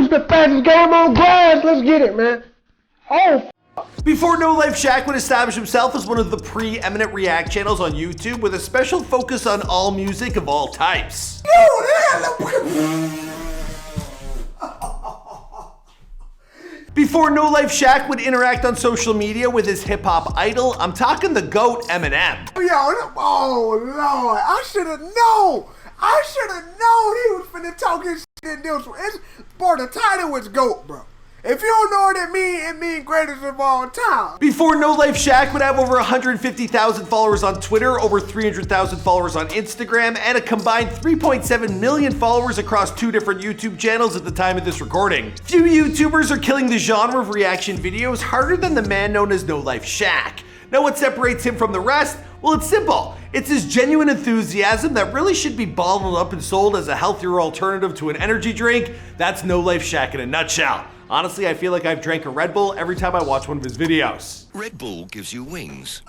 Who's the fastest game on grass? Let's get it, man. Oh, Before No Life Shaq would establish himself as one of the preeminent react channels on YouTube with a special focus on all music of all types. Before No Life Shaq would interact on social media with his hip-hop idol, I'm talking the GOAT, Eminem. Oh Lord, I should have known. I should have known he was finna talk his shit in this one. Bro, the title was GOAT, bro. If you don't know what it means greatest of all time. Before No Life Shaq would have over 150,000 followers on Twitter, over 300,000 followers on Instagram, and a combined 3.7 million followers across 2 different YouTube channels at the time of this recording. Few YouTubers are killing the genre of reaction videos harder than the man known as No Life Shaq. Now what separates him from the rest? Well, it's simple. It's his genuine enthusiasm that really should be bottled up and sold as a healthier alternative to an energy drink. That's No Life Shaq in a nutshell. Honestly, I feel like I've drank a Red Bull every time I watch one of his videos. Red Bull gives you wings.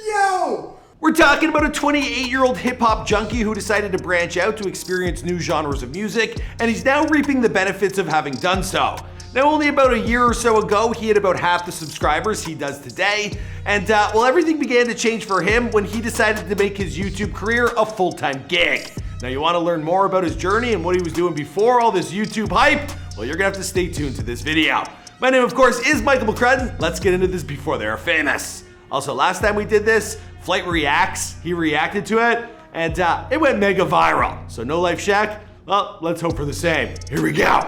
Yo! We're talking about a 28-year-old hip-hop junkie who decided to branch out to experience new genres of music, and he's now reaping the benefits of having done so. Now, only about a year or so ago, he had about half the subscribers he does today, and well, everything began to change for him when he decided to make his YouTube career a full-time gig. Now, you want to learn more about his journey and what he was doing before all this YouTube hype? Well, you're gonna have to stay tuned to this video. My name, of course, is Michael McCrudden. Let's get into this before they are famous. Also, last time we did this, Flight Reacts, he reacted to it, and it went mega viral. So No Life Shaq, well, let's hope for the same. Here we go.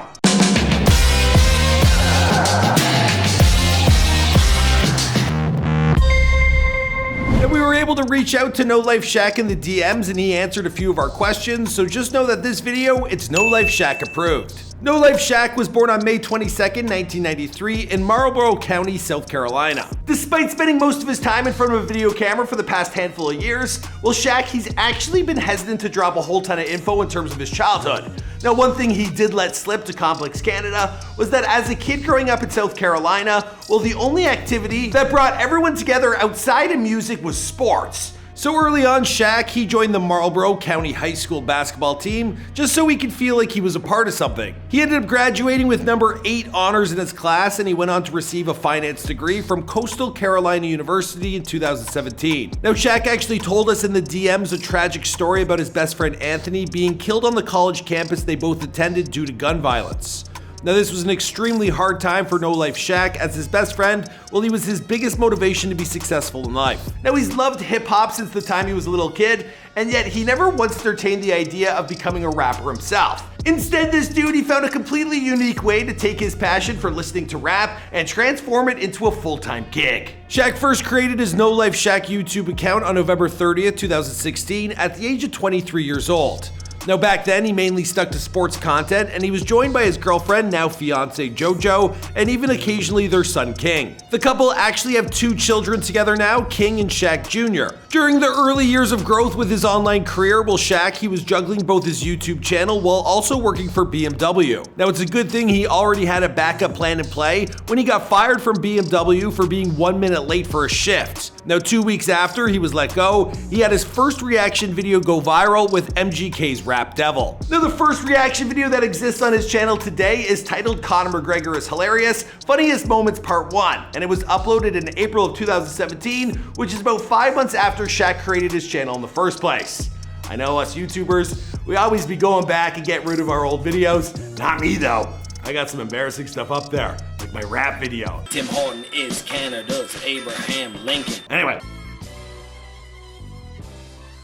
And we were able to reach out to No Life Shaq in the DMs and he answered a few of our questions, so just know that this video, it's No Life Shaq approved. No Life Shaq was born on May 22nd, 1993 in Marlborough County, South Carolina. Despite spending most of his time in front of a video camera for the past handful of years, well, Shaq, he's actually been hesitant to drop a whole ton of info in terms of his childhood. Now, one thing he did let slip to Complex Canada was that as a kid growing up in South Carolina, well, the only activity that brought everyone together outside of music was sports. So early on, Shaq, he joined the Marlborough County High School basketball team just so he could feel like he was a part of something. He ended up graduating with number 8 honors in his class, and he went on to receive a finance degree from Coastal Carolina University in 2017. Now, Shaq actually told us in the DMs a tragic story about his best friend Anthony being killed on the college campus they both attended due to gun violence. Now, this was an extremely hard time for No Life Shaq, as his best friend, well, he was his biggest motivation to be successful in life. Now, he's loved hip-hop since the time he was a little kid, and yet he never once entertained the idea of becoming a rapper himself. Instead, this dude, he found a completely unique way to take his passion for listening to rap and transform it into a full-time gig. Shaq first created his No Life Shaq YouTube account on November 30th, 2016 at the age of 23 years old. Now, back then, he mainly stuck to sports content, and he was joined by his girlfriend, now fiance JoJo, and even occasionally their son King. The couple actually have 2 children together now, King and Shaq Jr. During the early years of growth with his online career, well, Shaq, he was juggling both his YouTube channel while also working for BMW. Now, it's a good thing he already had a backup plan in play when he got fired from BMW for being 1 minute late for a shift. Now, 2 weeks after he was let go, he had his first reaction video go viral with MGK's Rap Devil. Now, the first reaction video that exists on his channel today is titled Conor McGregor is Hilarious, Funniest Moments Part 1, and it was uploaded in April of 2017, which is about 5 months after Shaq created his channel in the first place. I know us YouTubers, we always be going back and get rid of our old videos. Not me though. I got some embarrassing stuff up there, like my rap video. Tim Horton is Canada's Abraham Lincoln. Anyway,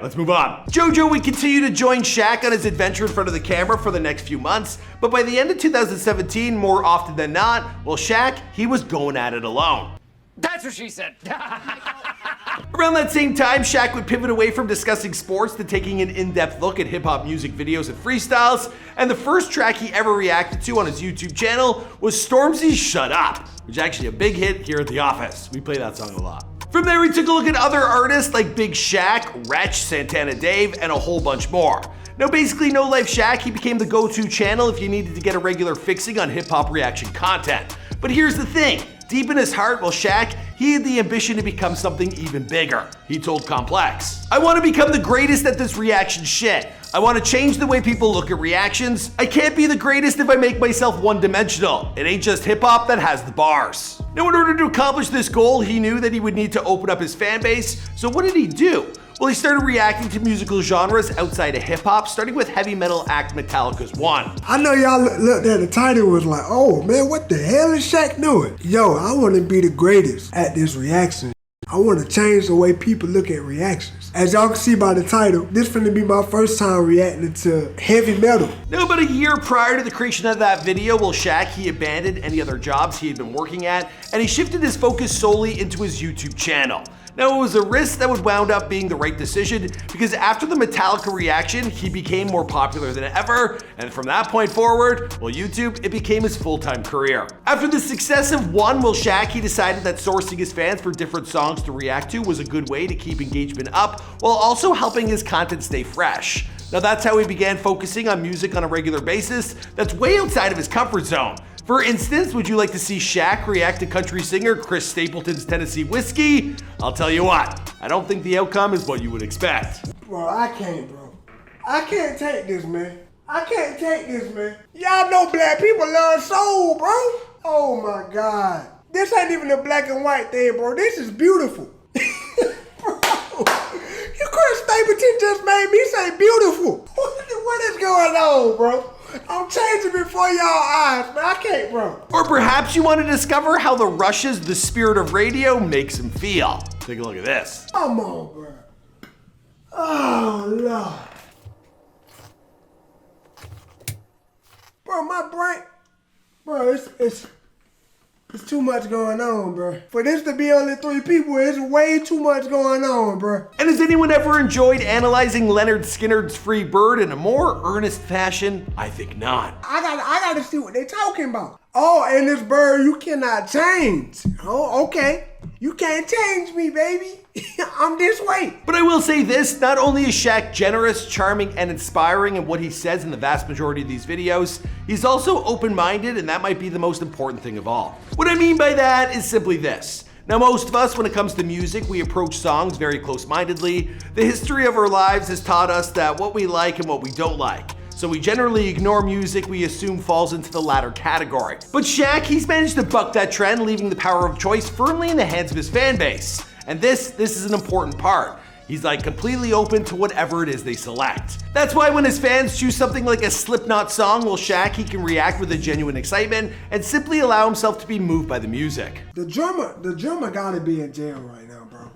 let's move on. JoJo would continue to join Shaq on his adventure in front of the camera for the next few months, but by the end of 2017, more often than not, well, Shaq, he was going at it alone. That's what she said. Around that same time, Shaq would pivot away from discussing sports to taking an in-depth look at hip-hop music videos and freestyles, and the first track he ever reacted to on his YouTube channel was Stormzy's Shut Up, which is actually a big hit here at the office. We play that song a lot. From there, we took a look at other artists like Big Shaq, Wretch, Santana Dave, and a whole bunch more. Now, basically, No Life Shaq, he became the go-to channel if you needed to get a regular fixing on hip-hop reaction content. But here's the thing, Deep in his heart, well, Shaq, he had the ambition to become something even bigger. He told Complex, "I want to become the greatest at this reaction shit. I want to change the way people look at reactions. I can't be the greatest if I make myself one-dimensional. It ain't just hip-hop that has the bars." Now, in order to accomplish this goal, he knew that he would need to open up his fan base. So what did he do? Well, he started reacting to musical genres outside of hip-hop, starting with heavy metal act Metallica's One. I know y'all looked at the title and was like, oh man, what the hell is Shaq doing? Yo, I want to be the greatest at this reaction. I want to change the way people look at reactions. As y'all can see by the title, this finna be my first time reacting to heavy metal. Now, about a year prior to the creation of that video, well, Shaq, he abandoned any other jobs he had been working at, and he shifted his focus solely into his YouTube channel. Now, it was a risk that would wound up being the right decision because after the Metallica reaction, he became more popular than ever, and from that point forward, well, YouTube, it became his full-time career. After the success of One, well, Shaq, he decided that sourcing his fans for different songs to react to was a good way to keep engagement up while also helping his content stay fresh. Now, that's how he began focusing on music on a regular basis that's way outside of his comfort zone. For instance, would you like to see Shaq react to country singer Chris Stapleton's Tennessee Whiskey? I'll tell you what, I don't think the outcome is what you would expect. Bro, I can't, bro. I can't take this, man. I can't take this, man. Y'all know black people love soul, bro. Oh my God. This ain't even a black and white thing, bro. This is beautiful. Bro, you Chris Stapleton just made me say beautiful. What is going on, bro? I'm changing before y'all eyes, man. I can't, bro. Or perhaps you want to discover how the Rush's The Spirit of Radio makes him feel. Take a look at this. Come on, bro. Oh, Lord. Bro, my brain. Bro, it's too much going on, bro. For this to be only 3 people, it's way too much going on, bro. And has anyone ever enjoyed analyzing Leonard Skinner's Free Bird in a more earnest fashion? I think not. I gotta see what they talking about. Oh, and this bird you cannot change. Oh, okay. You can't change me, baby. I'm this way. But I will say this, not only is Shaq generous, charming, and inspiring in what he says in the vast majority of these videos, he's also open-minded, and that might be the most important thing of all. What I mean by that is simply this. Now, most of us, when it comes to music, we approach songs very close-mindedly. The history of our lives has taught us that what we like and what we don't like. So we generally ignore music we assume falls into the latter category. But Shaq, he's managed to buck that trend, leaving the power of choice firmly in the hands of his fan base. And this is an important part. He's like completely open to whatever it is they select. That's why when his fans choose something like a Slipknot song, well, Shaq, he can react with a genuine excitement and simply allow himself to be moved by the music. The drummer gotta be in jail right now, bro.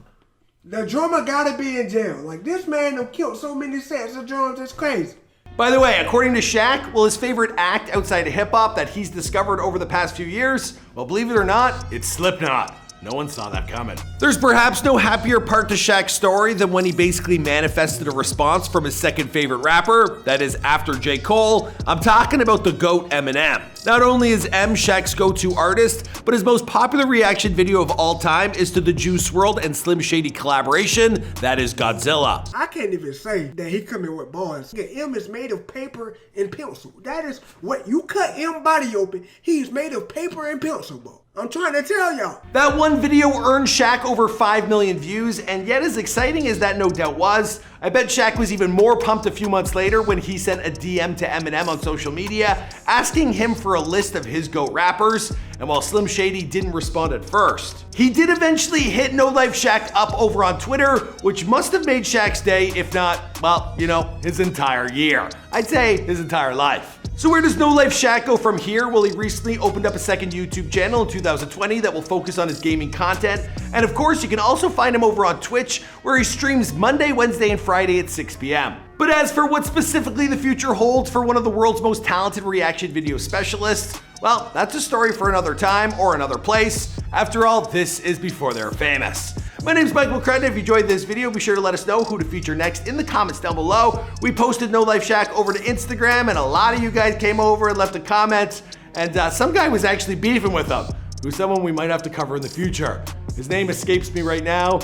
The drummer gotta be in jail. Like, this man done killed so many sets of drums, it's crazy. By the way, according to Shaq, well, his favorite act outside of hip-hop that he's discovered over the past few years, well, believe it or not, it's Slipknot. No one saw that coming. There's perhaps no happier part to Shaq's story than when he basically manifested a response from his second favorite rapper, that is after J. Cole. I'm talking about the GOAT Eminem. Not only is M Shaq's go-to artist, but his most popular reaction video of all time is to the Juice WRLD and Slim Shady collaboration, that is Godzilla. I can't even say that he coming with bars. M is made of paper and pencil. That is what you cut M body open. He's made of paper and pencil, bro. I'm trying to tell y'all. That one video earned Shaq over 5 million views, and yet as exciting as that no doubt was, I bet Shaq was even more pumped a few months later when he sent a DM to Eminem on social media asking him for a list of his GOAT rappers, and while Slim Shady didn't respond at first, he did eventually hit No Life Shaq up over on Twitter, which must have made Shaq's day, if not, well, you know, his entire year. I'd say his entire life. So where does No Life Shaq go from here? Well, he recently opened up a second YouTube channel in 2020 that will focus on his gaming content. And of course, you can also find him over on Twitch, where he streams Monday, Wednesday, and Friday at 6 p.m. But as for what specifically the future holds for one of the world's most talented reaction video specialists, well, that's a story for another time or another place. After all, this is before they're famous. My name's Michael McCrudden. If you enjoyed this video, be sure to let us know who to feature next in the comments down below. We posted No Life Shaq over to Instagram, and a lot of you guys came over and left a comment, and some guy was actually beefing with him, who's someone we might have to cover in the future. His name escapes me right now,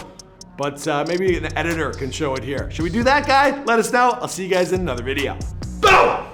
but maybe an editor can show it here. Should we do that, guy? Let us know. I'll see you guys in another video. Boom!